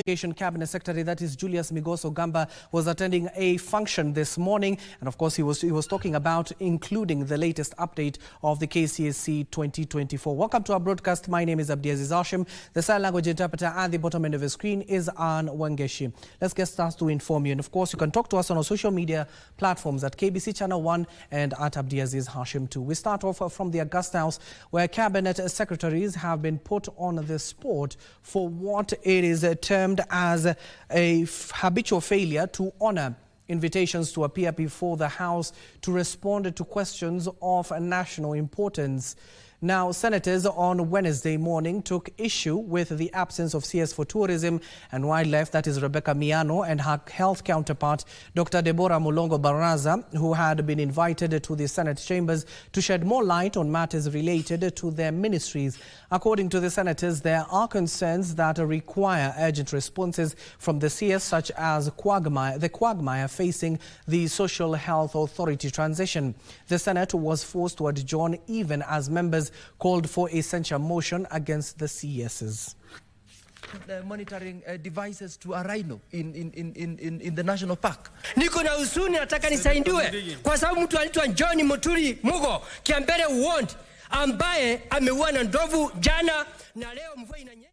Cabinet Secretary, that is Julius Migoso Gamba, was attending a function this morning, and of course he was talking about including the latest update of the KCSE 2024. Welcome to our broadcast. My name is Abdiaziz Hashim. The sign language interpreter at the bottom end of the screen is Ann Wangeshi. Let's get started to inform you, and of course you can talk to us on our social media platforms at KBC Channel 1 and at Abdiaziz Hashim 2. We start off from the August House, where Cabinet Secretaries have been put on the spot for what it is termed as a habitual failure to honor invitations to appear before the House to respond to questions of national importance. Now, senators on Wednesday morning took issue with the absence of CS for Tourism and Wildlife, that is Rebecca Miano, and her health counterpart, Dr. Deborah Mulongo Baraza, who had been invited to the Senate chambers to shed more light on matters related to their ministries. According to the senators, there are concerns that require urgent responses from the CS, such as the quagmire facing the Social Health Authority transition. The Senate was forced to adjourn even as members called for a censure motion against the CSs. The monitoring devices to a rhino in the national park. Niko na usuni nataka nisaidiwe kwa sababu mtu anaitwa John Muturi Mugo Kiambere Ward ambaye ameua na ndovu jana na leo mvua inanyesha.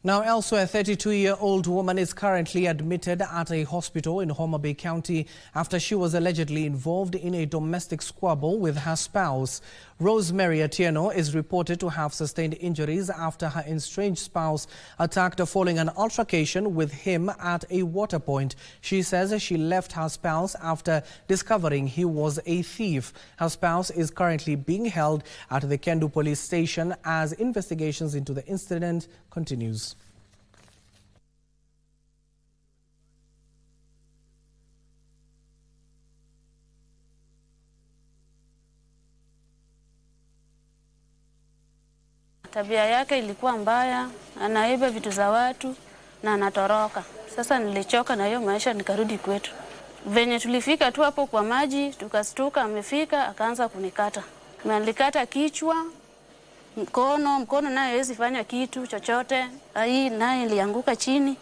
Now, elsewhere, a 32-year-old woman is currently admitted at a hospital in Homa Bay County after she was allegedly involved in a domestic squabble with her spouse. Rosemary Atieno is reported to have sustained injuries after her estranged spouse attacked her following an altercation with him at a water point. She says she left her spouse after discovering he was a thief. Her spouse is currently being held at the Kendu police station as investigations into the incident continues. Tabia yake ilikuwa mbaya, anaiba vitu za watu na anatoroka. Sasa nilichoka na hiyo maisha nikarudi kwetu. Venye tulifika tu hapo kwa maji, tukastuka amefika akaanza kunikata. Nilikata kichwa, mkono naye hawezi fanya kitu chochote. Hii naye ilianguka chini.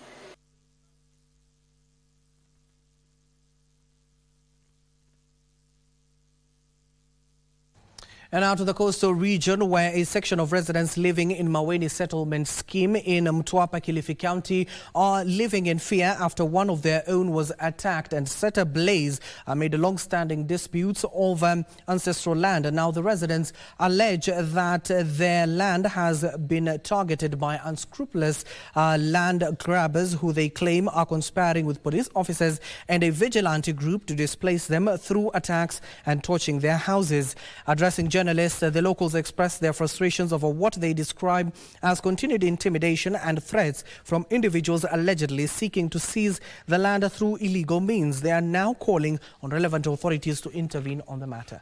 And out to the coastal region, where a section of residents living in Maweni settlement scheme in Mtwapa, Kilifi County are living in fear after one of their own was attacked and set ablaze amid long-standing disputes over ancestral land. And now the residents allege that their land has been targeted by unscrupulous land grabbers who they claim are conspiring with police officers and a vigilante group to displace them through attacks and torching their houses. Addressing journalists, the locals expressed their frustrations over what they describe as continued intimidation and threats from individuals allegedly seeking to seize the land through illegal means. They are now calling on relevant authorities to intervene on the matter.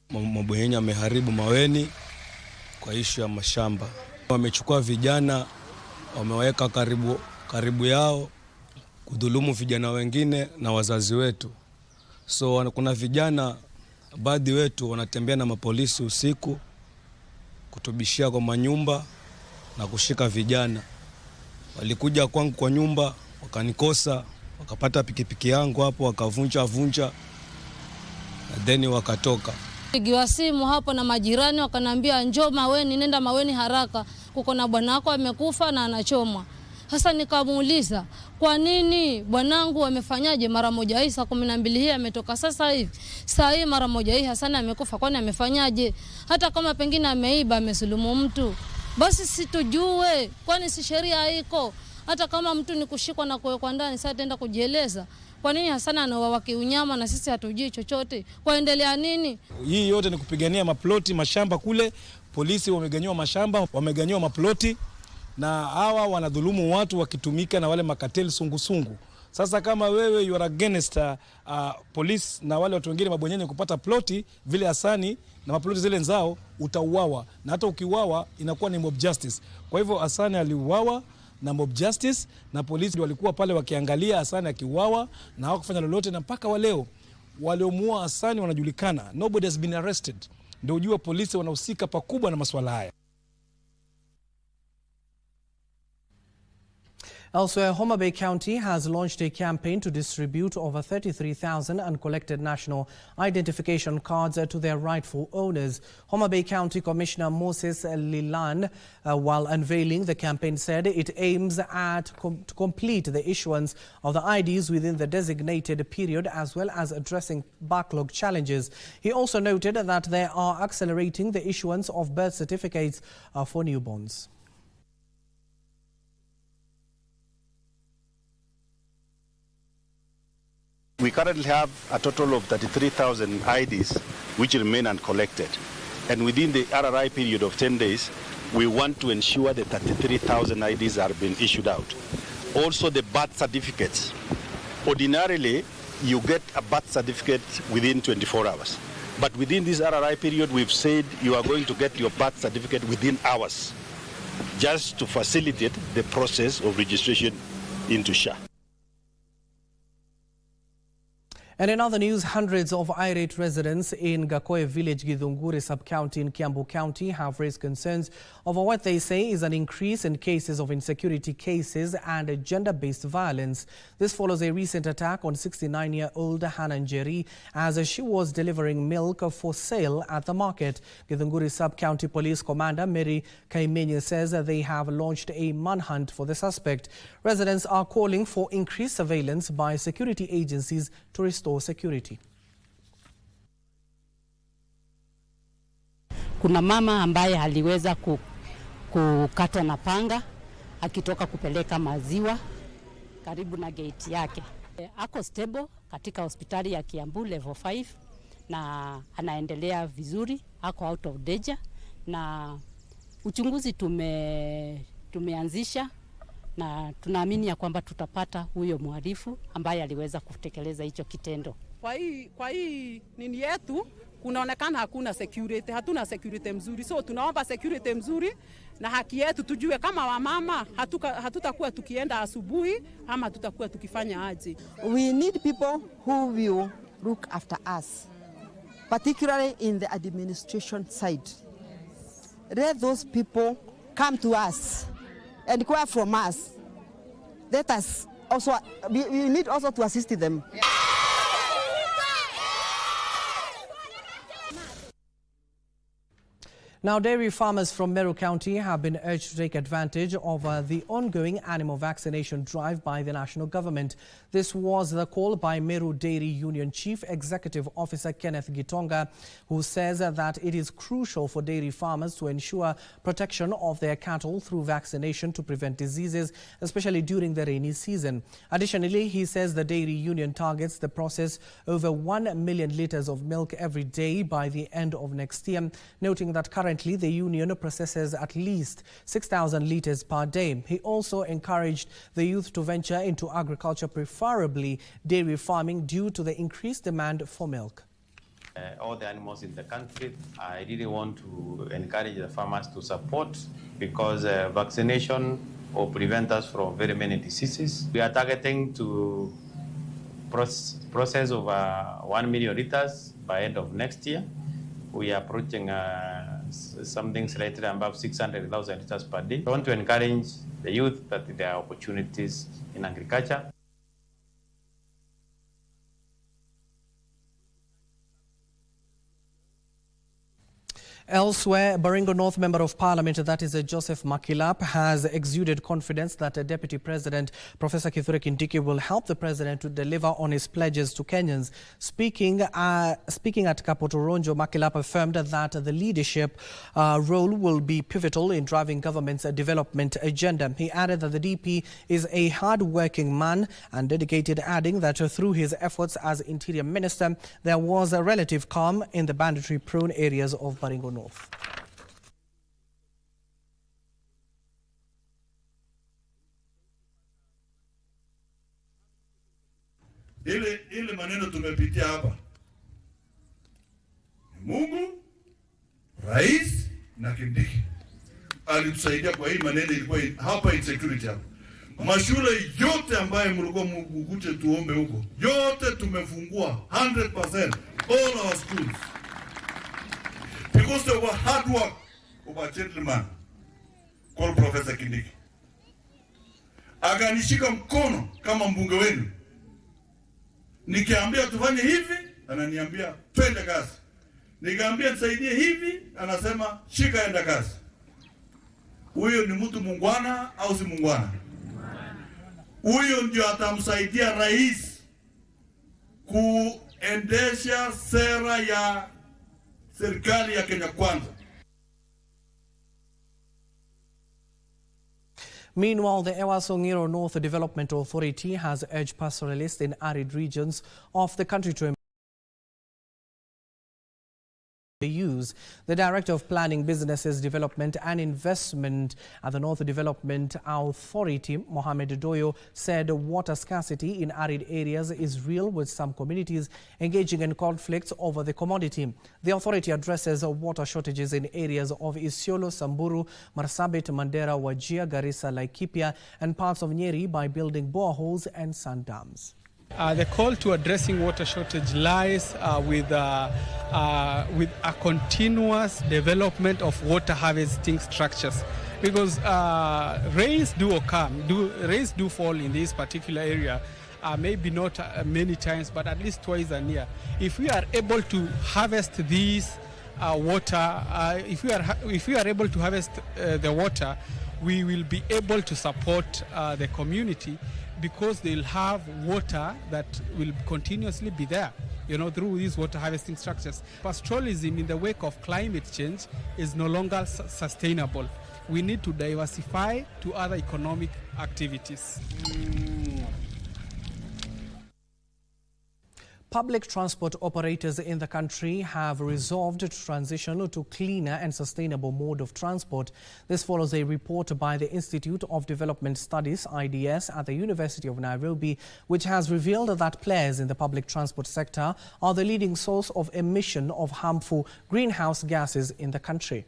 Mabwenyenye ameharibu Maweni kwa ishu ya mashamba. Wamechukua vijana, wameweka karibu yao kudhulumu vijana wengine na wazazi wetu. So kuna vijana baadhi wetu wanatembea na mapolisi usiku kutubishia kwa manyumba na kushika vijana. Walikuja kwangu kwa nyumba, wakanikosa, wakapata pikipiki yangu hapo, wakavunja na then wakatoka. Pigiwa simu hapo na majirani wakaniambia njoo Maweni, nenda Maweni haraka. Kuko na bwanako amekufa na anachomwa. Sasa nikamuuliza, kwa nini bwanangu amefanyaje mara moja hii saa 12 hii ametoka sasa hivi. Saa hii mara moja hii Hassan amekufa, kwani amefanyaje? Hata kama pengine ameiba, amesulumu mtu, basi situjue, kwani si sheria haiko. Hata kama mtu ni kushikwa na kuwekwa ndani, sasa ataenda kujieleza. Kwa nini Hassan anaoa kiunyama na sisi hatujui chochote? Kwaendelea nini? Hii yote ni kupigania maploti, mashamba kule. Polisi wameganywa mashamba, wameganywa maploti, na hawa wanadhulumu watu wakitumika na wale makateli sungusungu. Sasa kama wewe you are against police na wale watu wengine mabwenyenye kupata ploti vile Hasani na maploti zile nzao, utauawa, na hata ukiuawa inakuwa ni mob justice. Kwa hivyo Hasani aliuawa na mob justice, na polisi walikuwa pale wakiangalia Hasani akiuawa na hawakufanya lolote, na mpaka wa leo waliomuua Hasani wanajulikana. Nobody has been arrested. Ndio ujua polisi wanahusika pakubwa na masuala haya. Elsewhere, Homa Bay County has launched a campaign to distribute over 33,000 uncollected national identification cards to their rightful owners. Homa Bay County Commissioner Moses Lilan, while unveiling the campaign, said it aims at to complete the issuance of the IDs within the designated period, as well as addressing backlog challenges. He also noted that they are accelerating the issuance of birth certificates for newborns. We currently have a total of 33,000 IDs which remain uncollected. And within the RRI period of 10 days, we want to ensure that 33,000 IDs are being issued out. Also the birth certificates. Ordinarily, you get a birth certificate within 24 hours. But within this RRI period, we've said you are going to get your birth certificate within hours, just to facilitate the process of registration into SHA. And in other news, hundreds of irate residents in Gakoe village, Githunguri sub-county in Kiambu County have raised concerns over what they say is an increase in cases of insecurity cases and gender-based violence. This follows a recent attack on 69-year-old Hannah Njeri as she was delivering milk for sale at the market. Githunguri sub-county police commander Mary Kaimenye says that they have launched a manhunt for the suspect. Residents are calling for increased surveillance by security agencies to restore security. Kuna mama ambaye aliweza kukatwa na panga akitoka kupeleka maziwa karibu na gate yake. Ako stable katika hospitali ya Kiambu level 5 na anaendelea vizuri, ako out of danger, na uchunguzi tumeanzisha na tunaamini ya kwamba tutapata huyo mhalifu ambaye aliweza kutekeleza hicho kitendo. Kwa hii nini yetu kunaonekana hakuna security, hatuna security mzuri. So tunaomba security mzuri na haki yetu tujue kama wamama hatutakuwa tukienda asubuhi ama tutakuwa tukifanya aje. We need people who will look after us, particularly in the administration side. Let those people come to us and inquire from us. Let us also, we need also to assist them. Now, dairy farmers from Meru County have been urged to take advantage of the ongoing animal vaccination drive by the national government. This was the call by Meru Dairy Union Chief Executive Officer Kenneth Gitonga, who says that it is crucial for dairy farmers to ensure protection of their cattle through vaccination to prevent diseases, especially during the rainy season. Additionally, he says the dairy union targets to process over 1 million litres of milk every day by the end of next year, noting that currently the union processes at least 6,000 litres per day. He also encouraged the youth to venture into agriculture, preferably dairy farming, due to the increased demand for milk. All the animals in the country, I really want to encourage the farmers to support, because vaccination will prevent us from very many diseases. We are targeting to process over 1 million litres by end of next year. We are approaching something slightly above 600,000 litres per day. I want to encourage the youth that there are opportunities in agriculture. Elsewhere, Baringo North Member of Parliament, that is Joseph Makilap, has exuded confidence that Deputy President Professor Kithure Kindiki will help the President to deliver on his pledges to Kenyans. Speaking at Kapotoronjo, Makilap affirmed that the leadership role will be pivotal in driving government's development agenda. He added that the DP is a hard-working man and dedicated, adding that through his efforts as Interior Minister, there was a relative calm in the banditry-prone areas of Baringo North. Ile maneno tumepitia hapa. Mungu, rais na Kindiki alitusaidia kwa hii maneno ilikuwa hapa insecurity hapa. Mashule yote ambaye mlikuwa mkuje tuombe huko, yote tumefungua 100%, all our schools. Because there were hard work of a gentleman called Professor Kindiki. Akanishika mkono kama mbunge wenu. Nikiambia tufanye hivi, ananiambia twende kazi. Nikamwambia nisaidie hivi, anasema shika enda kazi. Huyo ni mtu mungwana au si mungwana? Huyo ndio atamsaidia rais kuendesha sera ya serikali ya Kenya Kwanza. Meanwhile, the Ewasongiro North Development Authority has urged pastoralists in arid regions of the country to use. The Director of Planning, Businesses Development and Investment at the North Development Authority, Mohamed Doyo, said water scarcity in arid areas is real, with some communities engaging in conflicts over the commodity. The authority addresses water shortages in areas of Isiolo, Samburu, Marsabit, Mandera, Wajir, Garissa, Laikipia and parts of Nyeri by building boreholes and sand dams. The call to addressing water shortage lies with a continuous development of water harvesting structures, because rains do fall in this particular area. Maybe not many times, but at least twice a year. If we are able to harvest these water, if we are able to harvest the water, we will be able to support the community, because they'll have water that will continuously be there, through these water harvesting structures. Pastoralism in the wake of climate change is no longer sustainable. We need to diversify to other economic activities. Public transport operators in the country have resolved to transition to cleaner and sustainable mode of transport. This follows a report by the Institute of Development Studies, IDS, at the University of Nairobi, which has revealed that players in the public transport sector are the leading source of emission of harmful greenhouse gases in the country.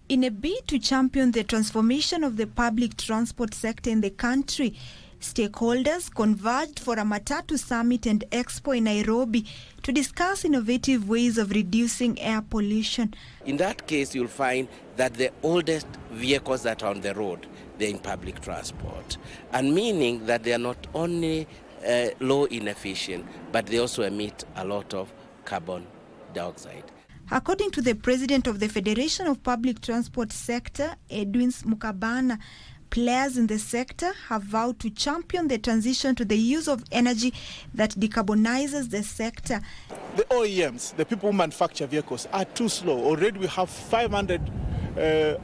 In a bid to champion the transformation of the public transport sector in the country, stakeholders converged for a Matatu Summit and Expo in Nairobi to discuss innovative ways of reducing air pollution. In that case, you'll find that the oldest vehicles that are on the road, they're in public transport, and meaning that they are not only low inefficient, but they also emit a lot of carbon dioxide. According to the president of the Federation of Public Transport Sector, Edwin Mukabana, players in the sector have vowed to champion the transition to the use of energy that decarbonizes the sector. The OEMs, the people who manufacture vehicles, are too slow. Already we have 500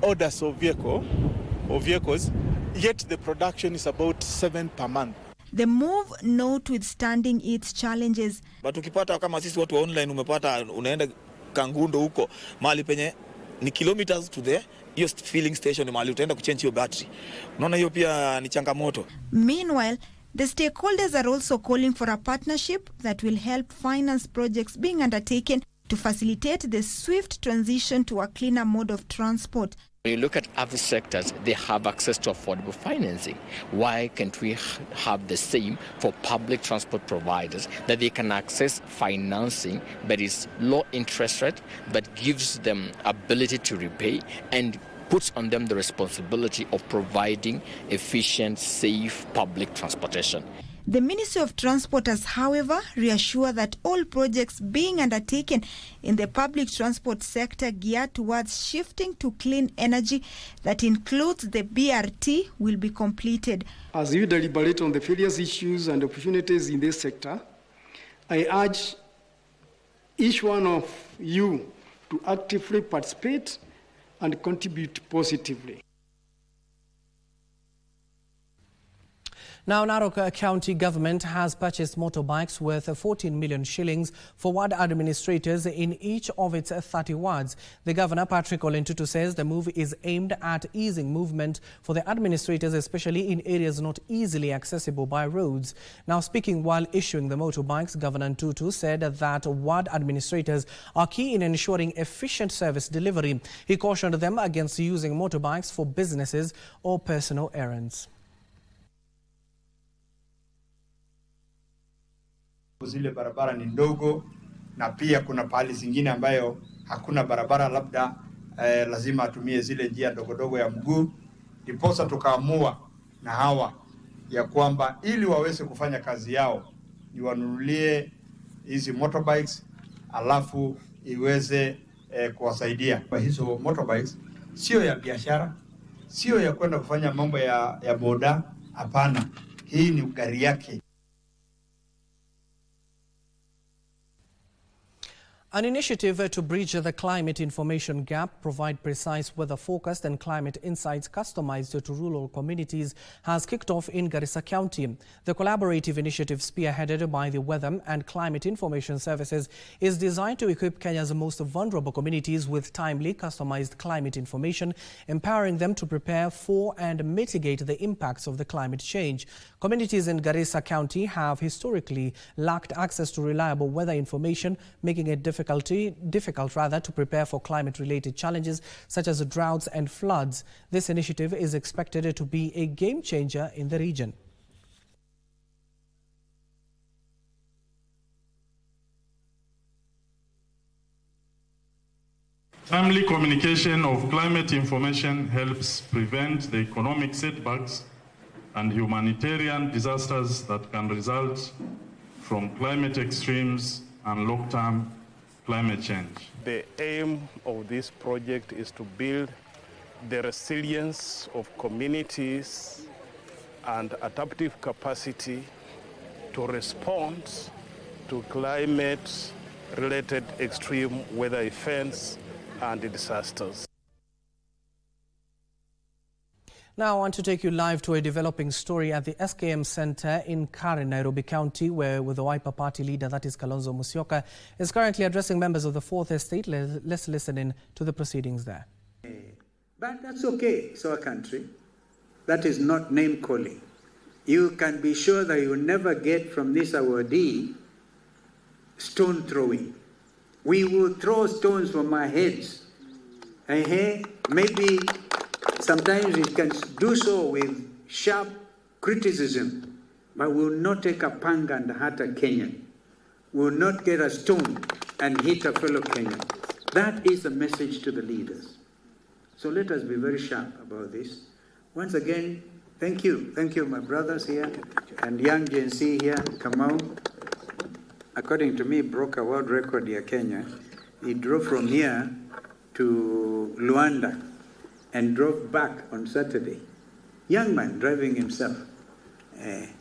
orders of vehicles, yet the production is about 7 per month. The move notwithstanding its challenges. But ukipata kama sisi watu online umepata unaenda Kangundo huko mahali penye ni kilometers to the hiyo filling station mahali utaenda kuchange hiyo battery. Unaona hiyo pia ni changamoto. Meanwhile, the stakeholders are also calling for a partnership that will help finance projects being undertaken to facilitate the swift transition to a cleaner mode of transport. When you look at other sectors, they have access to affordable financing. Why can't we have the same for public transport providers, that they can access financing that is low interest rate but gives them ability to repay and puts on them the responsibility of providing efficient, safe public transportation? The Ministry of Transport has, however, reassured that all projects being undertaken in the public transport sector geared towards shifting to clean energy, that includes the BRT, will be completed. As you deliberate on the various issues and opportunities in this sector, I urge each one of you to actively participate and contribute positively. Now, Narok County government has purchased motorbikes worth 14 million shillings for ward administrators in each of its 30 wards. The governor, Patrick Olentutu, says the move is aimed at easing movement for the administrators, especially in areas not easily accessible by roads. Now, speaking while issuing the motorbikes, Governor Ntutu said that ward administrators are key in ensuring efficient service delivery. He cautioned them against using motorbikes for businesses or personal errands. Zile barabara ni ndogo na pia kuna pahali zingine ambayo hakuna barabara, labda lazima atumie zile njia ndogo ya mguu. Ndiposa tukaamua na hawa ya kwamba ili waweze kufanya kazi yao ni wanunulie hizi motorbikes, alafu iweze kuwasaidia. Kwa hizo motorbikes sio ya biashara, sio ya kwenda kufanya mambo ya boda, hapana. Hii ni gari yake. An initiative to bridge the climate information gap, provide precise weather-focused and climate insights customized to rural communities has kicked off in Garissa County. The collaborative initiative, spearheaded by the Weather and Climate Information Services, is designed to equip Kenya's most vulnerable communities with timely, customized climate information, empowering them to prepare for and mitigate the impacts of the climate change. Communities in Garissa County have historically lacked access to reliable weather information, making it difficult to prepare for climate-related challenges such as droughts and floods. This initiative is expected to be a game changer in the region. Timely communication of climate information helps prevent the economic setbacks and humanitarian disasters that can result from climate extremes and long-term climate change. The aim of this project is to build the resilience of communities and adaptive capacity to respond to climate-related extreme weather events and disasters. Now I want to take you live to a developing story at the SKM Center in Karen, Nairobi County, where the Wiper Party leader, that is Kalonzo Musyoka, is currently addressing members of the Fourth Estate. Let's listen in to the proceedings there. But that's okay. It's our country. That is not name calling. You can be sure that you will never get from this awardee stone throwing. We will throw stones from our heads. Maybe sometimes we can do so with sharp criticism, but we will not take a panga and hurt a Kenyan. We will not get a stone and hit a fellow Kenyan. That is the message to the leaders. So let us be very sharp about this. Once again, thank you. Thank you, my brothers here and young Gen Z here. Kamau, according to me, broke a world record here, Kenya. He drove from here to Luanda and drove back on Saturday. Young man driving himself.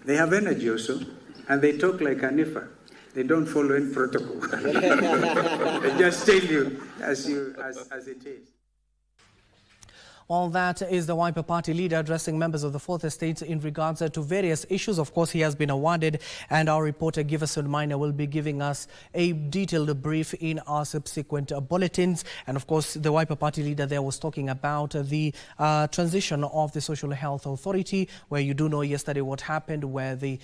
They have energy also, and they talk like Hanifa. They don't follow any protocol. They just tell you as it is. All that is the Wiper Party leader addressing members of the Fourth Estate in regards to various issues. Of course, he has been awarded, and our reporter Giverson Minor will be giving us a detailed brief in our subsequent bulletins. And of course, the Wiper Party leader there was talking about the transition of the Social Health Authority, where you do know yesterday what happened, where the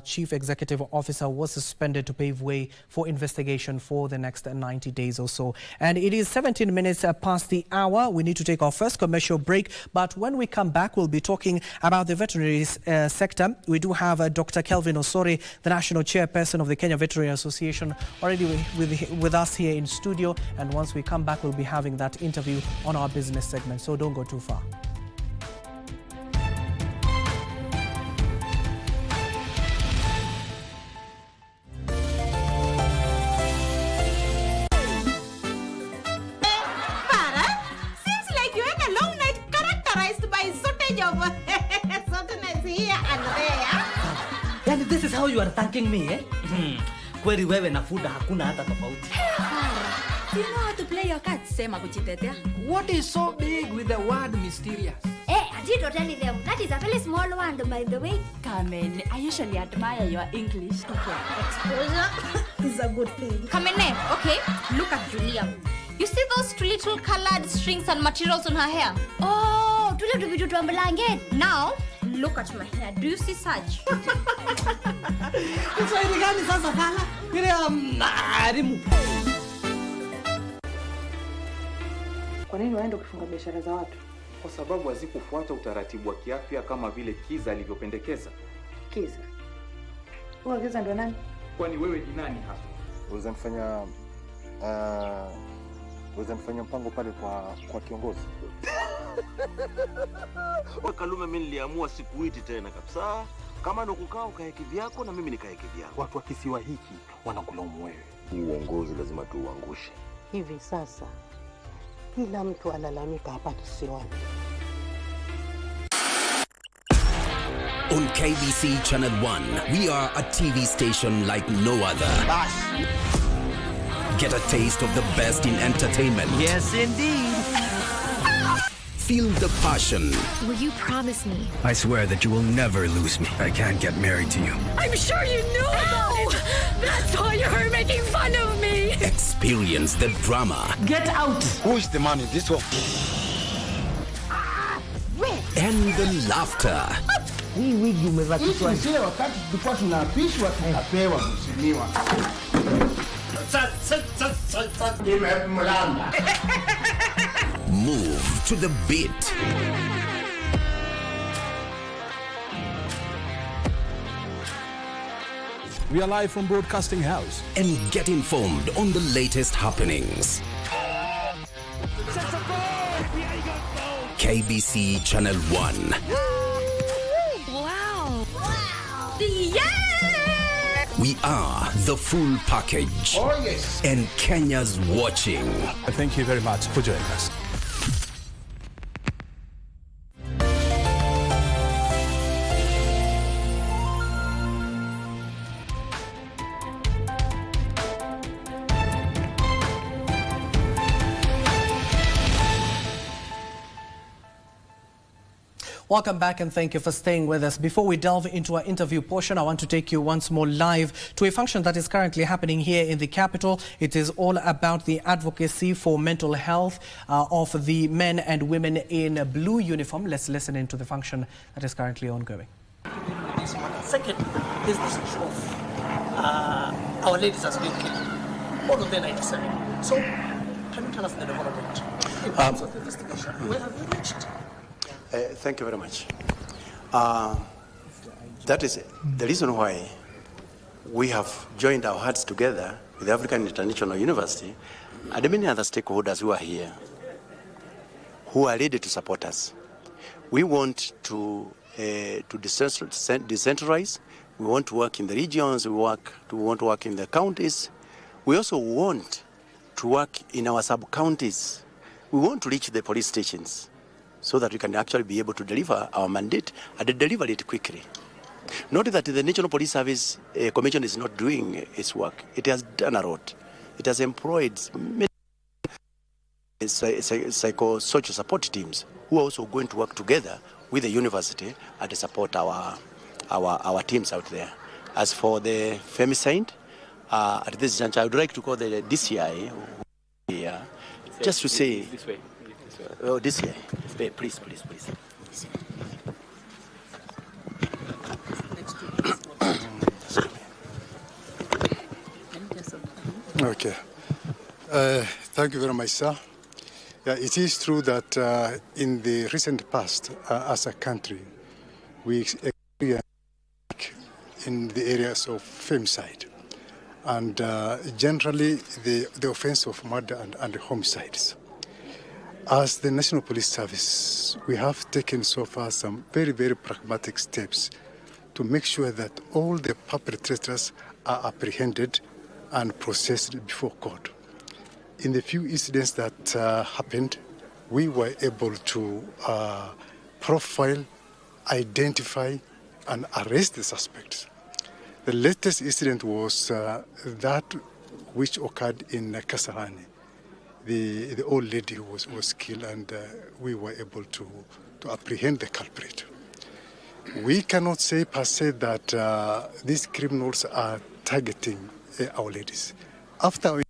Chief Executive Officer was suspended to pave way for investigation for the next 90 days or so. And it is 17 minutes past the hour. We need to take our first commercial break, but when we come back, we'll be talking about the veterinary sector. We do have Dr. Kelvin Osore, the National Chairperson of the Kenya Veterinary Association, already with us here in studio. And once we come back, we'll be having that interview on our business segment. So don't go too far. Yani this is how you are thanking me, eh? Kweli wewe na Fuda hakuna hata tofauti. Do you know how to play your cards? Sema kujitetea. What is so big with the word mysterious? I did not tell them. That is a very small one, by the way. Carmen, I usually admire your English. Okay, exposure is a good thing. Kamene, okay, look at Julia. You see those little colored strings and materials on her hair? Oh, to blanket. Now, look at my hair. Do you see such? Kwa nini waende kufunga biashara za watu? Kwa sababu hazikufuata utaratibu wa kiafya kama vile Kiza alivyopendekeza. Kiza? Huyo Kiza ndo nani? Kwani wewe ni nani hasa? Unaweza nifanya mpango pale kwa kiongozi. Kalume, mimi niliamua sikuiti tena kabisa. Kama ndo kukaa ukae kivyako na mimi nikae kivyangu. Watu wa kisiwa hiki wanakulaumu wewe. Uongozi lazima tuuangushe. Hivi sasa kila mtu alalamika hapa kisiwani. On KBC Channel 1, we are a TV station like no other. Get a taste of the best in entertainment. Yes, indeed. Feel the passion. Will you promise me? I swear that you will never lose me. I can't get married to you. I'm sure you knew about it. That's why you're making fun of me. Experience the drama. Get out. Who is the man in this one? And the laughter. Hii wigi umevakishwa. Sile wakati tulikuwa tunaapishwa tunapewa mheshimiwa. Move to the beat. We are live from Broadcasting House. And get informed on the latest happenings. KBC Channel 1. Wow. Yeah! We are the full package. Oh, yes. And Kenya's watching. Thank you very much for joining us. Welcome back and thank you for staying with us. Before we delve into our interview portion, I want to take you once more live to a function that is currently happening here in the capital. It is all about the advocacy for mental health of the men and women in blue uniform. Let's listen into the function that is currently ongoing. Second is this issue of our ladies as being killed. All of them 97. So, can you tell us the development in terms of the investigation? Where have you reached? Thank you very much. That is the reason why we have joined our hearts together with the African International University and many other stakeholders who are here, who are ready to support us. We want to decentralize. We want to work in the regions. We want to work in the counties. We also want to work in our sub-counties. We want to reach the police stations, so that we can actually be able to deliver our mandate and deliver it quickly. Not that the National Police Service Commission is not doing its work. It has done a lot. It has employed many psychosocial support teams who are also going to work together with the university and support our teams out there. As for the Femicide, at this juncture, I would like to call the DCI here, just to say, oh, this year. Please. Okay. Thank you very much, sir. Yeah, it is true that in the recent past, as a country, we experienced in the areas of femicide and generally the offense of murder and homicides. As the National Police Service, we have taken so far some very, very pragmatic steps to make sure that all the perpetrators are apprehended and processed before court. In the few incidents that happened, we were able to profile, identify, and arrest the suspects. The latest incident was that which occurred in Kasarani. the old lady who was killed, and we were able to apprehend the culprit. We cannot say per se that these criminals are targeting our ladies. After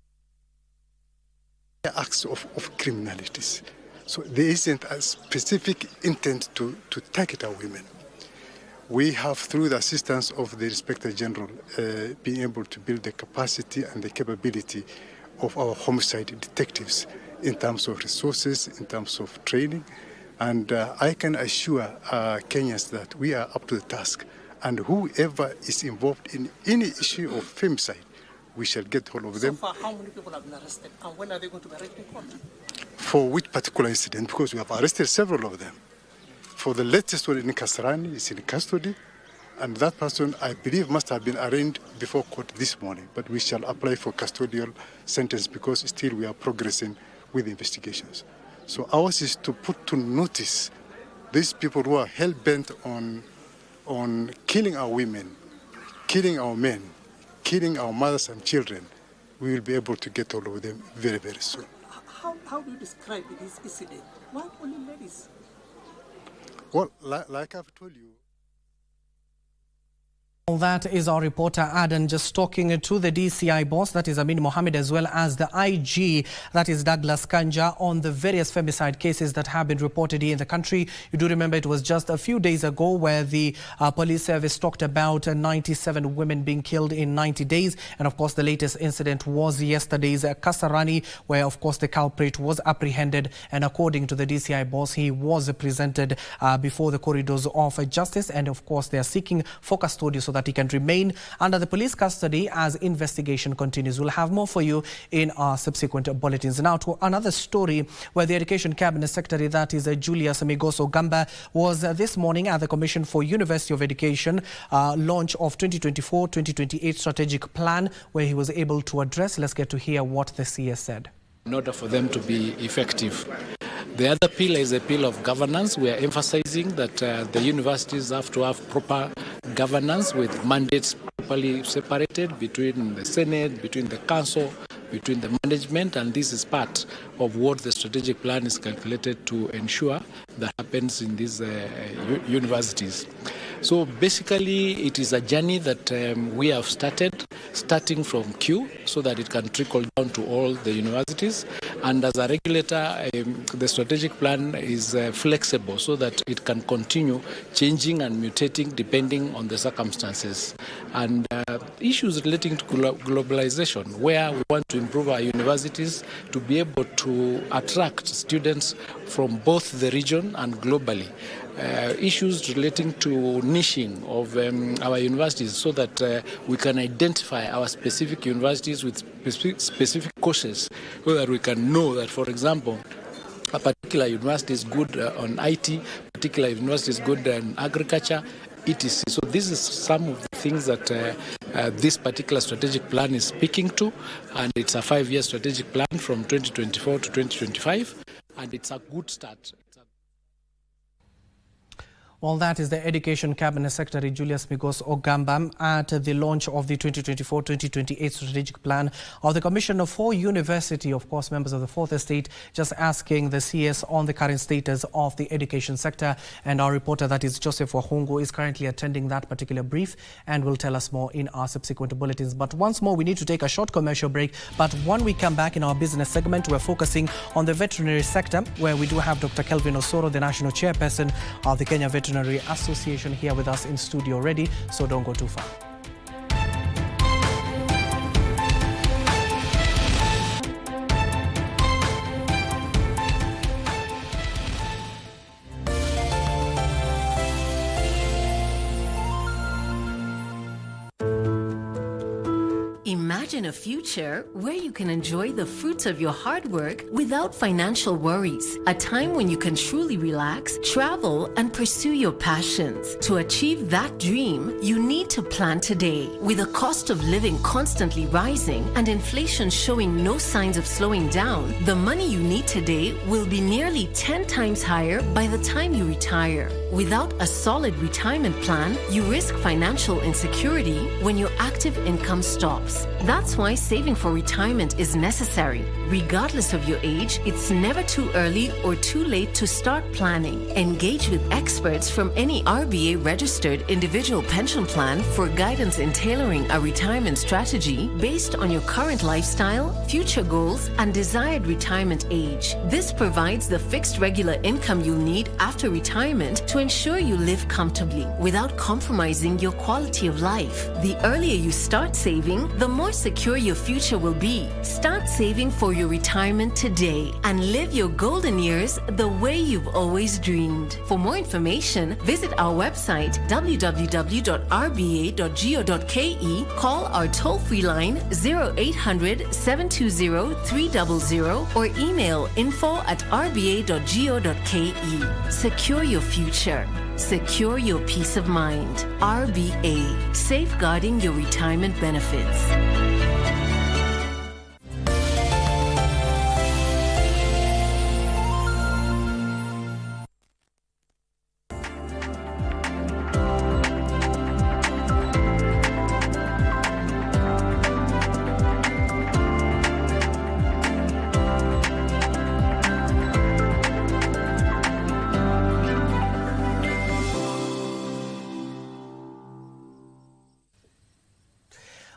acts of criminalities, so there isn't a specific intent to target our women. We have, through the assistance of the Inspector General, been able to build the capacity and the capability of our homicide detectives in terms of resources, in terms of training. And I can assure Kenyans that we are up to the task. And whoever is involved in any issue of femicide, we shall get hold of them. So far, how many people have been arrested? And when are they going to be arrested in court? For which particular incident? Because we have arrested several of them. For the latest one in Kasarani, is in custody. And that person, I believe, must have been arraigned before court this morning. But we shall apply for custodial sentence because still we are progressing with investigations. So ours is to put to notice these people who are hell-bent on killing our women, killing our men, killing our mothers and children. We will be able to get all of them very, very soon. How do you describe this incident? Why only ladies? Well, like I've told you, that is our reporter Aden just talking to the DCI boss, that is Amin Mohammed, as well as the IG, that is Douglas Kanja, on the various femicide cases that have been reported here in the country. You do remember it was just a few days ago where the police service talked about 97 women being killed in 90 days. And of course, the latest incident was yesterday's Kasarani, where of course the culprit was apprehended. And according to the DCI boss, he was presented before the corridors of justice. And of course, they are seeking for custody so that he can remain under the police custody as investigation continues. We'll have more for you in our subsequent bulletins. Now to another story where the Education Cabinet Secretary, that is Julius Migoso Gamba, was this morning at the Commission for University of Education launch of 2024-2028 strategic plan, where he was able to address. Let's get to hear what the CS said. In order for them to be effective. The other pillar is a pillar of governance. We are emphasizing that the universities have to have proper governance with mandates properly separated between the Senate, between the Council, between the management, and this is part of what the strategic plan is calculated to ensure that happens in these universities. So basically, it is a journey that we have starting from Q, so that it can trickle down to all the universities. And as a regulator, the strategic plan is flexible so that it can continue changing and mutating depending on the circumstances. And issues relating to globalization, where we want to improve our universities to be able to attract students from both the region and globally. Issues relating to niching of our universities so that we can identify our specific universities with specific courses, so that we can know that, for example, a particular university is good on IT, a particular university is good on agriculture, etc. So this is some of the things that this particular strategic plan is speaking to, and it's a 5-year strategic plan from 2024 to 2025, and it's a good start. Well, that is the Education Cabinet Secretary Julius Migos Ogamba at the launch of the 2024-2028 strategic plan of the Commissioner for University, of course, members of the Fourth Estate, just asking the CS on the current status of the education sector. And our reporter, that is Joseph Wahungu, is currently attending that particular brief and will tell us more in our subsequent bulletins. But once more, we need to take a short commercial break. But when we come back in our business segment, we're focusing on the veterinary sector, where we do have Dr. Kelvin Osoro, the National Chairperson of the Kenya Veterinary Association, here with us in studio already, so don't go too far. Imagine a future where you can enjoy the fruits of your hard work without financial worries. A time when you can truly relax, travel, and pursue your passions. To achieve that dream, you need to plan today. With the cost of living constantly rising and inflation showing no signs of slowing down, the money you need today will be nearly 10 times higher by the time you retire. Without a solid retirement plan, you risk financial insecurity when your active income stops. That's why saving for retirement is necessary. Regardless of your age, it's never too early or too late to start planning. Engage with experts from any RBA-registered individual pension plan for guidance in tailoring a retirement strategy based on your current lifestyle, future goals, and desired retirement age. This provides the fixed regular income you'll need after retirement to ensure you live comfortably without compromising your quality of life. The earlier you start saving, the more secure your future will be. Start saving for your retirement today and live your golden years the way you've always dreamed. For more information, visit our website www.rba.go.ke, call our toll-free line 0800 720 300 or email info@rba.go.ke. Secure your future. Secure your peace of mind. RBA, safeguarding your retirement benefits.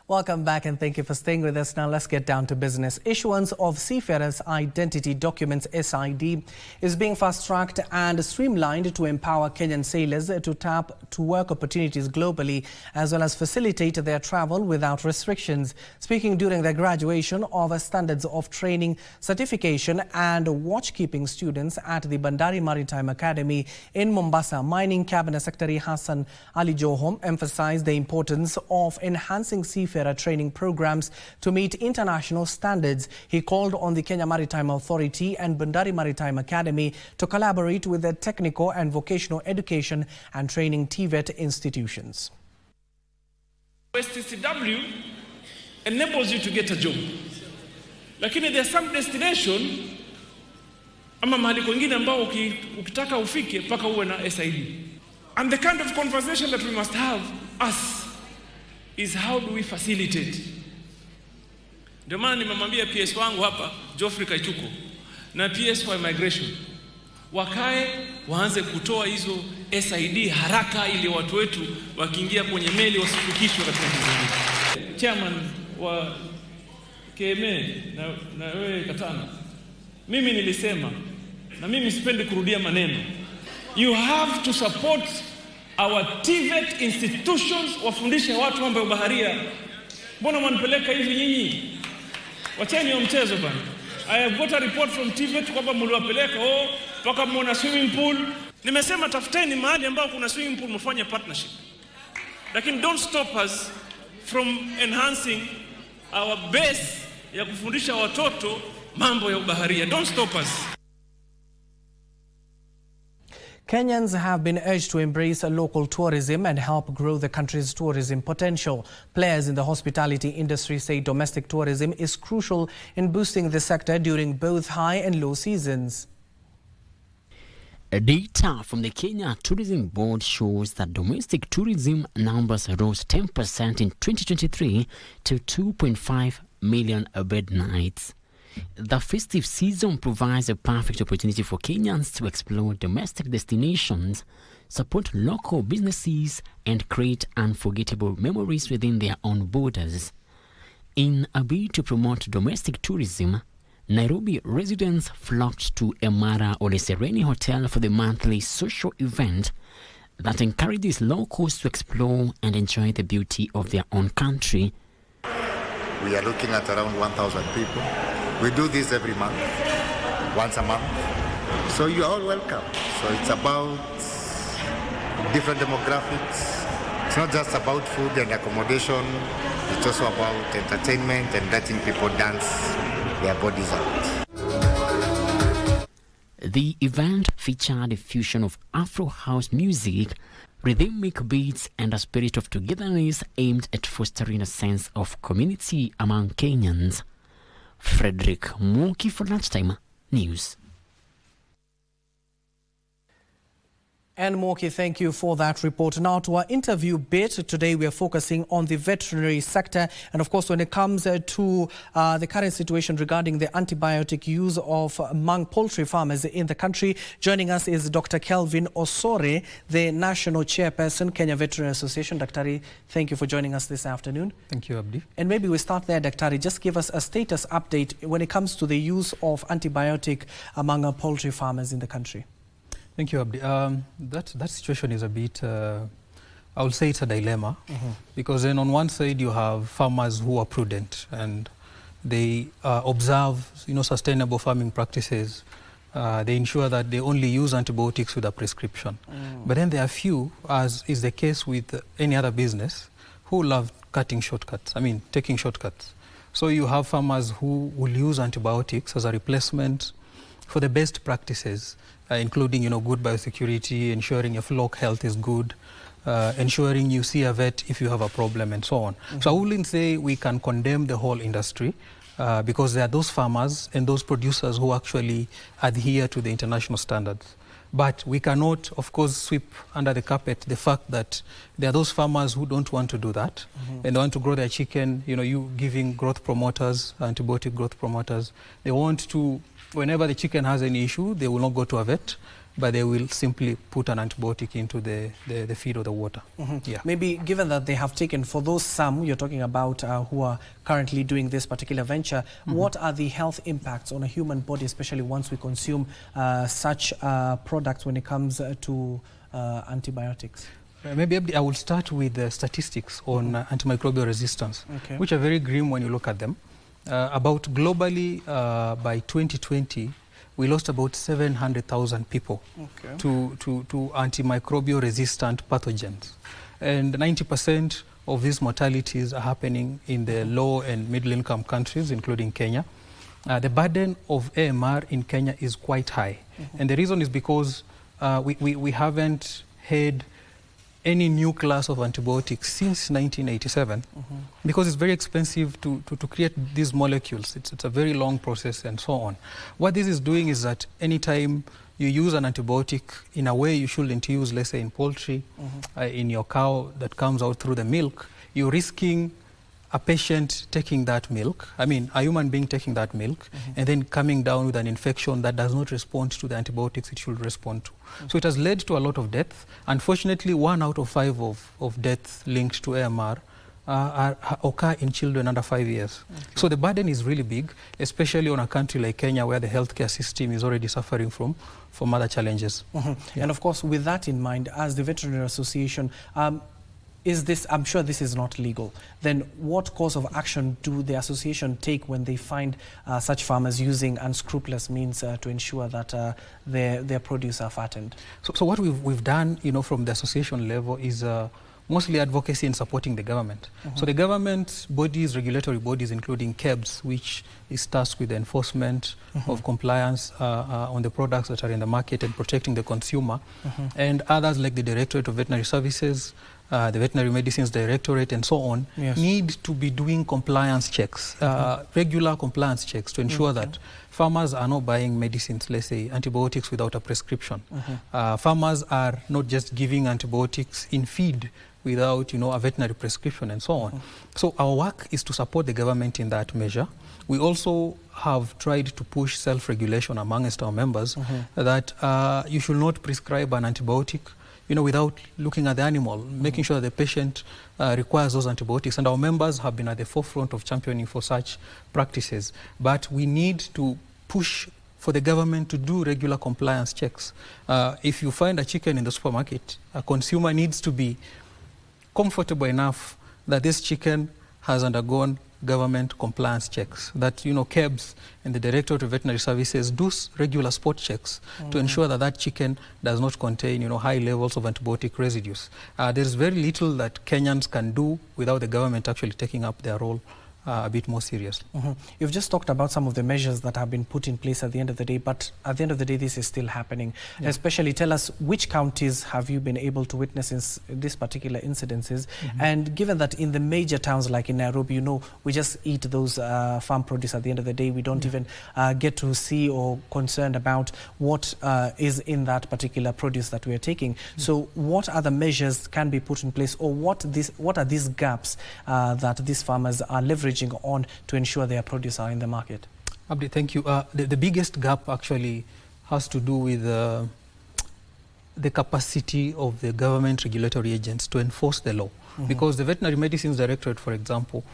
Welcome back and thank you for staying with us. Now let's get down to business. Issuance of Seafarers Identity Documents (SID) is being fast-tracked and streamlined to empower Kenyan sailors to tap to work opportunities globally as well as facilitate their travel without restrictions. Speaking during their graduation of Standards of Training, Certification and Watchkeeping students at the Bandari Maritime Academy in Mombasa, Mining Cabinet Secretary Hassan Ali Johom emphasized the importance of enhancing seafarer training programs to meet international standards. He called on the Kenya Maritime Authority and Bandari Maritime Academy to collaborate with the technical and vocational education and training TVET institutions. STCW enables you to get a job. Lakini there are some destination ama mahali kwingine ambao ukitaka ufike paka uwe na SID. And the kind of conversation that we must have us is how do we facilitate. Ndio maana nimemwambia PS wangu hapa Geoffrey Kaichuko na PS for Migration wakae waanze kutoa hizo SID haraka ili watu wetu wakiingia kwenye meli wasifukishwe katika mazingira. Chairman wa KMA na wewe Katana, mimi nilisema na mimi sipendi kurudia maneno. You have to support our TVET institutions wafundishe watu mambo ya baharia. Mbona mwanipeleka hivi nyinyi? Wacheni wa mchezo bana. I have got a report from TVET kwamba mliwapeleka mpaka muona swimming pool. Nimesema tafuteni mahali ambao kuna swimming pool mfanye partnership. Lakini don't stop us from enhancing our base ya kufundisha watoto mambo ya baharia. Don't stop us. Kenyans have been urged to embrace local tourism and help grow the country's tourism potential. Players in the hospitality industry say domestic tourism is crucial in boosting the sector during both high and low seasons. Data from the Kenya Tourism Board shows that domestic tourism numbers rose 10% in 2023 to 2.5 million bed nights. The festive season provides a perfect opportunity for Kenyans to explore domestic destinations, support local businesses, and create unforgettable memories within their own borders. In a bid to promote domestic tourism, Nairobi residents flocked to Emara Ole Sereni Hotel for the monthly social event that encourages locals to explore and enjoy the beauty of their own country. We are looking at around 1,000 people. We do this every month, once a month. So you are all welcome. So it's about different demographics. It's not just about food and accommodation. It's also about entertainment and letting people dance their bodies out. The event featured a fusion of Afro house music, rhythmic beats, and a spirit of togetherness aimed at fostering a sense of community among Kenyans. Frederick Moki for Lunchtime News. And Moki, thank you for that report. Now to our interview bit. Today we are focusing on the veterinary sector. And of course, when it comes to the current situation regarding the antibiotic use of among poultry farmers in the country, joining us is Dr. Kelvin Osore, the National Chairperson, Kenya Veterinary Association. Daktari, thank you for joining us this afternoon. Thank you, Abdi. And maybe we start there, Daktari. Just give us a status update when it comes to the use of antibiotic among our poultry farmers in the country. Thank you, Abdi. That situation is a bit, I would say it's a dilemma, because then on one side you have farmers who are prudent and they observe, sustainable farming practices. They ensure that they only use antibiotics with a prescription. But then there are few, as is the case with any other business, who love taking shortcuts. So you have farmers who will use antibiotics as a replacement for the best practices, including good biosecurity, ensuring your flock health is good, ensuring you see a vet if you have a problem, and so on. So I wouldn't say we can condemn the whole industry, because there are those farmers and those producers who actually adhere to the international standards. But we cannot, of course, sweep under the carpet the fact that there are those farmers who don't want to do that, and they want to grow their chicken, you giving growth promoters, antibiotic growth promoters. They want to, whenever the chicken has any issue, they will not go to a vet, but they will simply put an antibiotic into the feed or the water. Yeah. Maybe given that they have taken, for those some you're talking about who are currently doing this particular venture, what are the health impacts on a human body, especially once we consume such products when it comes to antibiotics? Maybe I will start with the statistics on antimicrobial resistance, which are very grim when you look at them. About globally, by 2020, we lost about 700,000 people to antimicrobial resistant pathogens. And 90% of these mortalities are happening in the low and middle income countries, including Kenya. The burden of AMR in Kenya is quite high. And the reason is because we haven't had any new class of antibiotics since 1987, because it's very expensive to create these molecules. It's a very long process and so on. What this is doing is that anytime you use an antibiotic in a way you shouldn't use, let's say in poultry, in your cow that comes out through the milk, you're risking a patient taking that milk, a human being taking that milk, and then coming down with an infection that does not respond to the antibiotics it should respond to. So it has led to a lot of death. Unfortunately, 1 out of 5 of deaths linked to AMR occur in children under 5 years. So the burden is really big, especially on a country like Kenya where the healthcare system is already suffering from other challenges. And of course, with that in mind, as the Veterinary Association, is this, I'm sure this is not legal, then what course of action do the association take when they find such farmers using unscrupulous means to ensure that their produce are fattened? So what we've done, from the association level is mostly advocacy and supporting the government. So the government bodies, regulatory bodies, including KEBS, which is tasked with the enforcement of compliance on the products that are in the market and protecting the consumer, and others like the Directorate of Veterinary Services, the Veterinary Medicines Directorate, and so on, need to be doing compliance checks, regular compliance checks, to ensure that farmers are not buying medicines, let's say antibiotics, without a prescription. Farmers are not just giving antibiotics in feed without, a veterinary prescription, and so on. So our work is to support the government in that measure. We also have tried to push self-regulation amongst our members, that you should not prescribe an antibiotic without looking at the animal, making sure that the patient requires those antibiotics. And our members have been at the forefront of championing for such practices. But we need to push for the government to do regular compliance checks. If you find a chicken in the supermarket, a consumer needs to be comfortable enough that this chicken has undergone government compliance checks, that KEBS and the Directorate of Veterinary Services do regular spot checks to ensure that that chicken does not contain high levels of antibiotic residues. There is very little that Kenyans can do without the government actually taking up their role a bit more seriously. You've just talked about some of the measures that have been put in place at the end of the day, but at the end of the day, this is still happening. Especially, tell us which counties have you been able to witness in these particular incidences? And given that in the major towns like in Nairobi, we just eat those farm produce at the end of the day, we don't even get to see or concerned about what is in that particular produce that we are taking. So what other measures can be put in place, or what are these gaps that these farmers are leveraging on to ensure their produce are in the market? Abdi, thank you. The biggest gap actually has to do with the capacity of the government regulatory agents to enforce the law. Because the Veterinary Medicines Directorate, for example,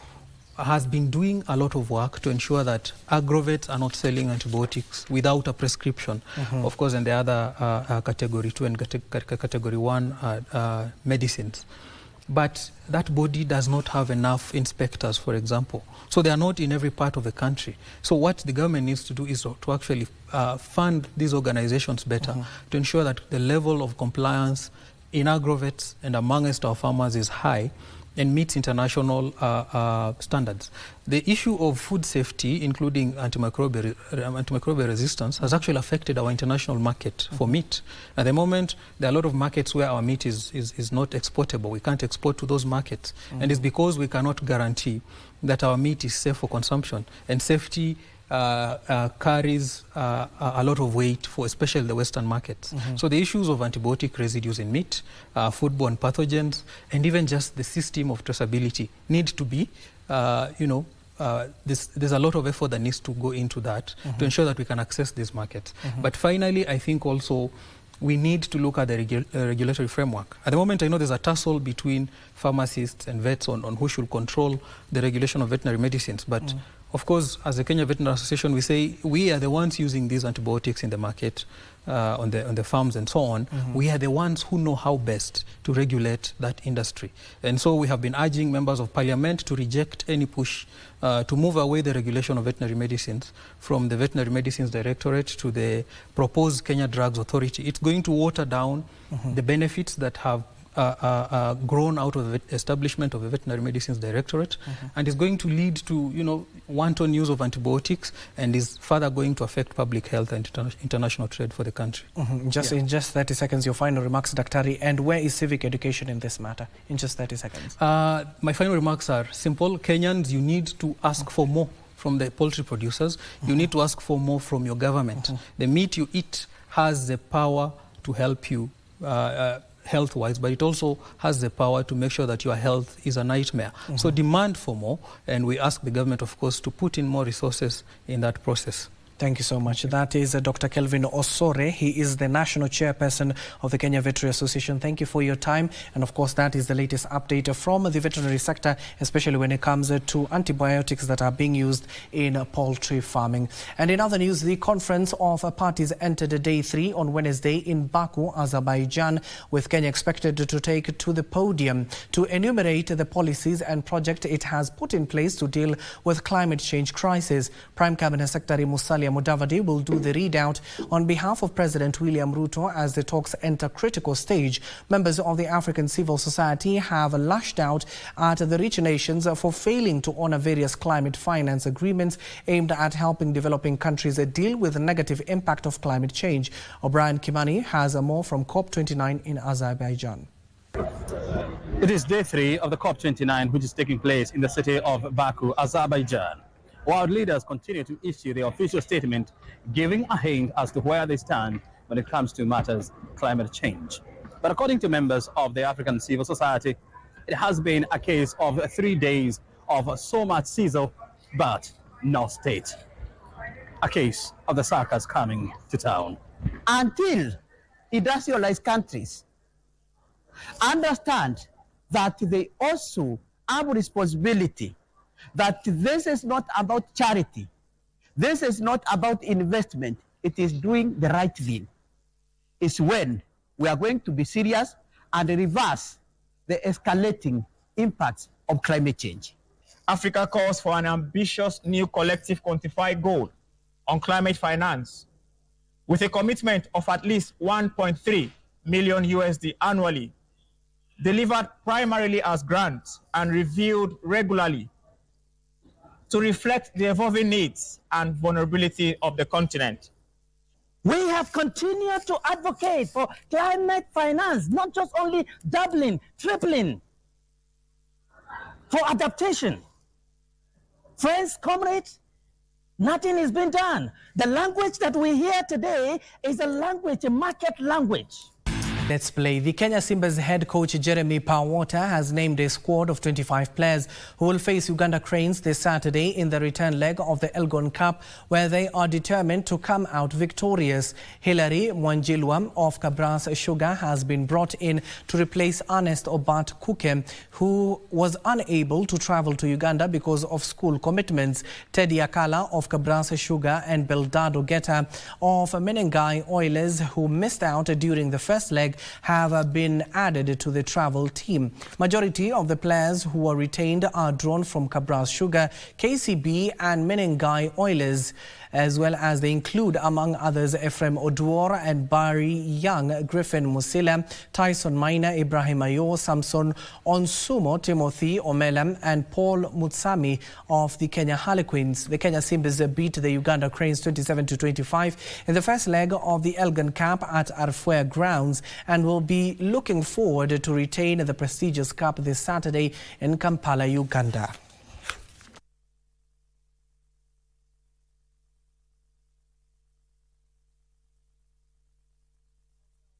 has been doing a lot of work to ensure that agrovets are not selling antibiotics without a prescription. Of course, and the other category 2 and category 1 medicines. But that body does not have enough inspectors, for example. So they are not in every part of the country. So what the government needs to do is to actually fund these organizations better to ensure that the level of compliance in agrovets and amongst our farmers is high and meets international standards. The issue of food safety, including antimicrobial resistance, has actually affected our international market for meat. At the moment, there are a lot of markets where our meat is not exportable. We can't export to those markets. And it's because we cannot guarantee that our meat is safe for consumption. And safety carries a lot of weight for especially the Western markets. So the issues of antibiotic residues in meat, foodborne pathogens, and even just the system of traceability need to be, there's a lot of effort that needs to go into that to ensure that we can access these markets. But finally, I think also we need to look at the regulatory framework. At the moment, I know there's a tussle between pharmacists and vets on who should control the regulation of veterinary medicines. But of course, as the Kenya Veterinary Association, we say we are the ones using these antibiotics in the market, on the farms and so on. We are the ones who know how best to regulate that industry. And so we have been urging members of parliament to reject any push to move away the regulation of veterinary medicines from the Veterinary Medicines Directorate to the proposed Kenya Drugs Authority. It's going to water down the benefits that have grown out of the establishment of the Veterinary Medicines Directorate, and is going to lead to wanton use of antibiotics, and is further going to affect public health and international trade for the country. In just 30 seconds, your final remarks, Daktari, and where is civic education in this matter? In just 30 seconds. My final remarks are simple. Kenyans, you need to ask for more from the poultry producers. You need to ask for more from your government. The meat you eat has the power to help you health-wise, but it also has the power to make sure that your health is a nightmare. So demand for more, and we ask the government, of course, to put in more resources in that process. Thank you so much. That is Dr. Kelvin Osore. He is the National Chairperson of the Kenya Veterinary Association. Thank you for your time. And of course, that is the latest update from the veterinary sector, especially when it comes to antibiotics that are being used in poultry farming. And in other news, the Conference of Parties entered day 3 on Wednesday in Baku, Azerbaijan, with Kenya expected to take to the podium to enumerate the policies and projects it has put in place to deal with climate change crisis. Prime Cabinet Secretary Musalia Mudavadi will do the readout on behalf of President William Ruto as the talks enter critical stage. Members of the African civil society have lashed out at the rich nations for failing to honor various climate finance agreements aimed at helping developing countries deal with the negative impact of climate change. O'Brien Kimani has more from COP29 in Azerbaijan. It is day 3 of the COP29, which is taking place in the city of Baku, Azerbaijan. World leaders continue to issue their official statement, giving a hint as to where they stand when it comes to matters climate change. But according to members of the African civil society, it has been a case of 3 days of so much sizzle, but no state. A case of the circus coming to town. Until industrialized countries understand that they also have responsibility, that this is not about charity, this is not about investment, it is doing the right thing, is when we are going to be serious and reverse the escalating impacts of climate change. Africa calls for an ambitious new collective quantified goal on climate finance, with a commitment of at least 1.3 million USD annually, delivered primarily as grants and reviewed regularly. to reflect the evolving needs and vulnerability of the continent. We have continued to advocate for climate finance, not just only doubling, tripling, for adaptation. Friends, comrades, nothing is being done. The language that we hear today is a language, a market language. Let's play. The Kenya Simba's head coach Jeremy Pawota has named a squad of 25 players who will face Uganda Cranes this Saturday in the return leg of the Elgon Cup, where they are determined to come out victorious. Hilary Mwanjilwa of Kabras Sugar has been brought in to replace Ernest Obat Kuke, who was unable to travel to Uganda because of school commitments. Teddy Akala of Kabras Sugar and Beldado Geta of Menengai Oilers, who missed out during the first leg, have been added to the travel team. Majority of the players who are retained are drawn from Kabras Sugar, KCB and Menengai Oilers, as well as they include, among others, Ephraim Oduor and Barry Young, Griffin Musila, Tyson Maina, Ibrahim Ayo, Samson Onsumo, Timothy Omela and Paul Mutsami of the Kenya Harlequins. The Kenya Simbas beat the Uganda Cranes 27-25 in the first leg of the Elgon Cup at Arfwea grounds and will be looking forward to retain the prestigious cup this Saturday in Kampala, Uganda.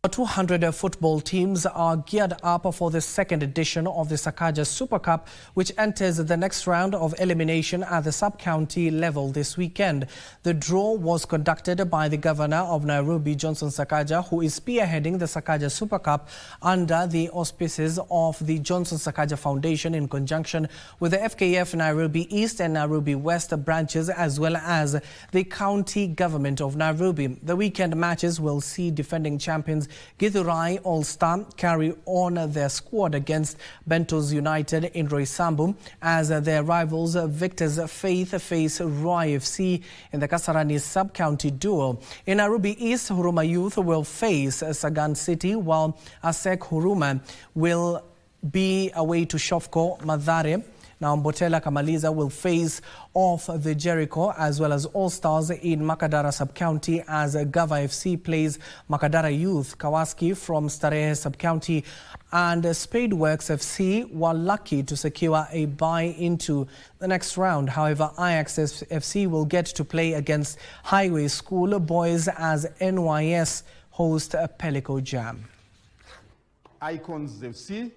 200 football teams are geared up for the second edition of the Sakaja Super Cup, which enters the next round of elimination at the sub-county level this weekend. The draw was conducted by the governor of Nairobi, Johnson Sakaja, who is spearheading the Sakaja Super Cup under the auspices of the Johnson Sakaja Foundation in conjunction with the FKF Nairobi East and Nairobi West branches, as well as the county government of Nairobi. The weekend matches will see defending champions Githurai All-Star carry on their squad against Bentos United in Roysambu as their rivals Victor's Faith face Roy FC in the Kasarani sub-county duel. In Nairobi East, Huruma Youth will face Sagan City, while Asek Huruma will be away to Shofko Mathare. Now, Mbotela Kamaliza will face off the Jericho, as well as All-Stars in Makadara Sub-County as Gava FC plays Makadara Youth. Kawaski from Starehe Sub-County and Spadeworks FC were lucky to secure a bye into the next round. However, Ajax FC will get to play against Highway School Boys as NYS host Pelico Jam. Icons FC.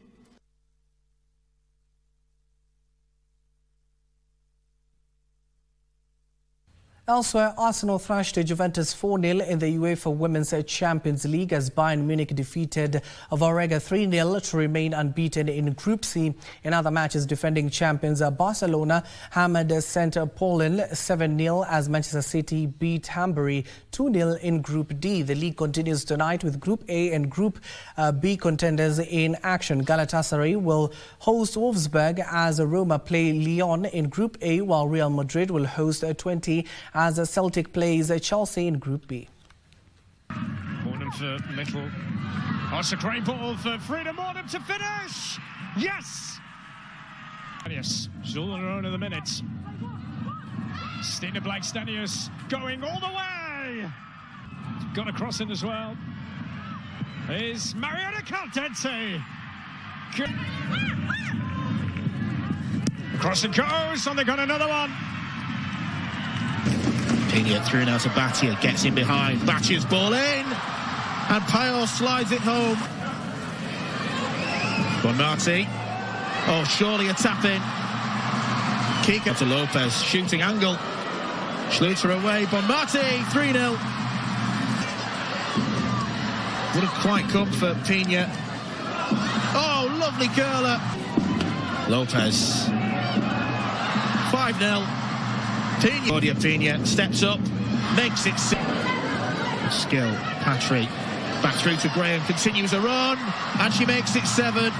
Elsewhere, Arsenal thrashed Juventus 4-0 in the UEFA Women's Champions League as Bayern Munich defeated Varega 3-0 to remain unbeaten in Group C. In other matches, defending champions Barcelona hammered St. Paulin 7-0 as Manchester City beat Hambury 2-0 in Group D. The league continues tonight with Group A and Group B contenders in action. Galatasaray will host Wolfsburg as Roma play Lyon in Group A, while Real Madrid will host 20 as Celtic plays Chelsea in Group B. Morning for Little. Oh, it's a great ball for Frida Morgan to finish! Yes! Stanius, she's all on her own in the minutes. Stina Black-Stanius going all the way! Got a cross in as well. Is Mariana Caldente. Cross and goes, and they got another one. Pena through now to Batia, gets in behind, Batia's ball in, and Payol slides it home. Bonmati, oh, surely a tap in. Kika to Lopez, shooting angle. Schluter away, Bonmati, 3-0. Wouldn't quite come for Pena. Oh, lovely curler. Lopez, 5-0. Claudia Pena steps up, makes it skill. Patrick back through to Graham, continues a run, and she makes it 7.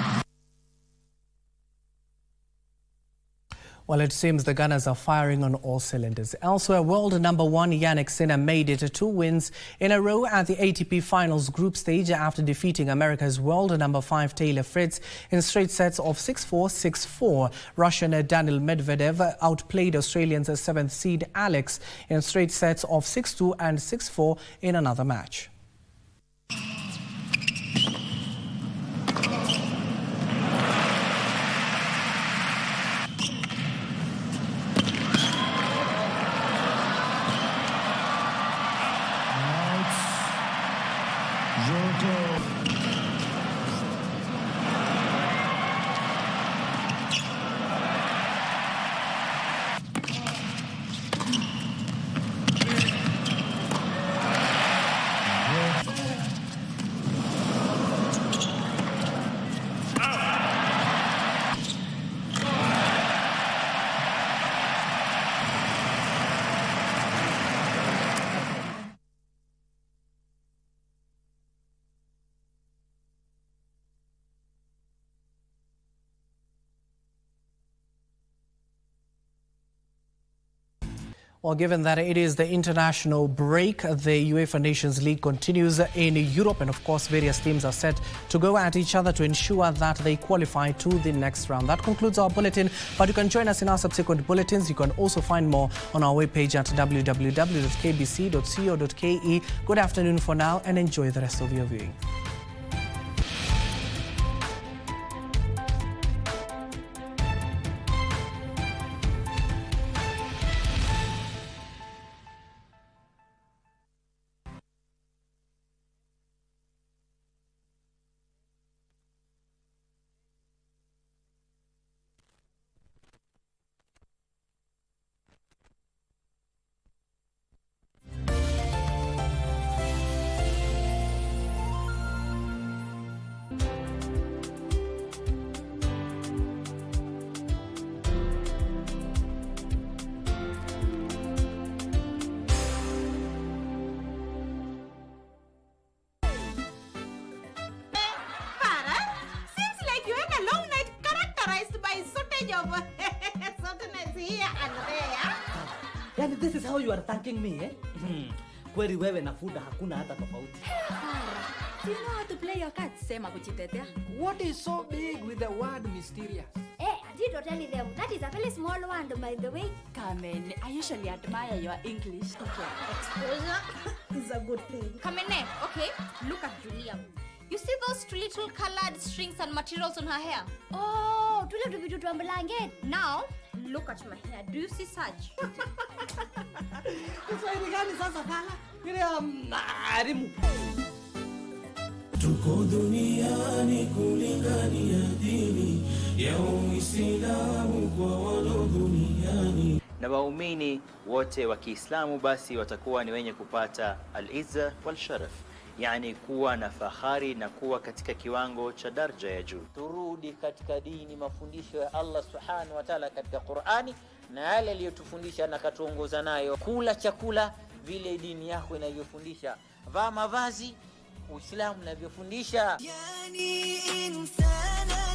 Well, it seems the Gunners are firing on all cylinders. Elsewhere, world number 1 Yannick Sinner made it to 2 wins in a row at the ATP Finals group stage after defeating America's world number 5 Taylor Fritz in straight sets of 6-4, 6-4. Russian Daniil Medvedev outplayed Australian's 7th seed Alex in straight sets of 6-2 and 6-4 in another match. Well, given that it is the international break, the UEFA Nations League continues in Europe, and of course various teams are set to go at each other to ensure that they qualify to the next round. That concludes our bulletin, but you can join us in our subsequent bulletins. You can also find more on our webpage at www.kbc.co.ke. Good afternoon for now, and enjoy the rest of your viewing. Yani this is how you are thanking me, eh? Kweli wewe na Fuda hakuna hata tofauti. Do you know how to play your cards? Sema kujitetea. What is so big with the word mysterious? Did not tell them. That is a very small one, by the way. Carmen, I usually admire your English. Okay, exposure is a good thing. Carmen, okay, look at Julia. You see those little colored strings and materials on her hair? Oh, to live to be to blanket. Now, look at my hair. Do you see such? Tuko duniani kulingania dini ya Uislamu kwa walo duniani. Na waumini wote wa Kiislamu basi watakuwa ni wenye kupata al-izza wal sharaf, yani kuwa na fahari na kuwa katika kiwango cha daraja ya juu. Turudi katika dini, mafundisho ya Allah Subhanahu wa Ta'ala katika Qur'ani na yale aliyotufundisha na katuongoza nayo. Kula chakula vile dini yako inavyofundisha, vaa mavazi Uislamu unavyofundisha. Yani insana